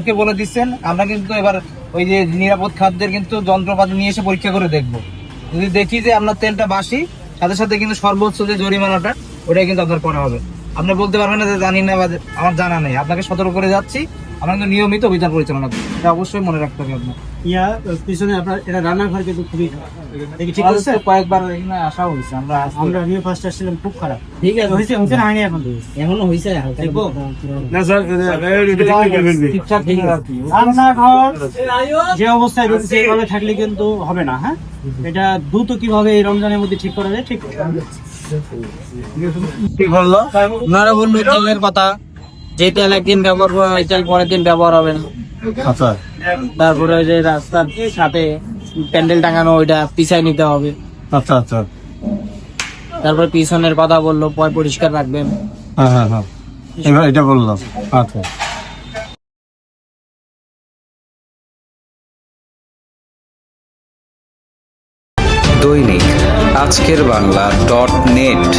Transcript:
মুখে বলে দিচ্ছেন, আমরা কিন্তু এবার ওই যে নিরাপদ খাদ্যের কিন্তু যন্ত্রপাতি নিয়ে এসে পরীক্ষা করে দেখবো। যদি দেখি যে আপনার তেলটা বাসি, সাথে সাথে কিন্তু সর্বোচ্চ যে জরিমানাটা ওটাই কিন্তু আপনার করা হবে। আপনি বলতে পারবেন না যে জানি না বা আমার জানা নেই। আপনাকে সতর্ক করে যাচ্ছি, আমরা কিন্তু নিয়মিত অভিযান পরিচালনা করি, এটা অবশ্যই মনে রাখতে হবে আপনার। পিছনে আপনার এটা রান্নাঘর কিন্তু খুবই ঠিক আছে। কয়েকবার এখানে আসা হয়েছে, আমরা নিয়ে ফার্স্ট আসছিলাম, খুব খারাপ। ঠিক আছে, হয়েছে হয়েছে না, হয়নি এখন এখনো হয়েছে না স্যার, রান্নাঘর যে অবস্থায় রয়েছে এইভাবে থাকলে কিন্তু হবে না। হ্যাঁ, এটা দ্রুত কিভাবে এই রমজানের মধ্যে ঠিক করা যায়, ঠিক ঠিক বললো। ওনারা বললো তেলের কথা, যে তেল একদিন ব্যবহার করা হয় তেল পরের দিন ব্যবহার হবে না। আচ্ছা, তারপরে ওই যে রাস্তার সাথে প্যান্ডেল টাঙানো ওইটা পিছাই নিতে হবে। আচ্ছা আচ্ছা, তারপরে পিছনের কথা বললো পরিষ্কার রাখবেন। হ্যাঁ হ্যাঁ হ্যাঁ, এবার এটা বললাম। আচ্ছা, দৈনিক আজকের বাংলা .net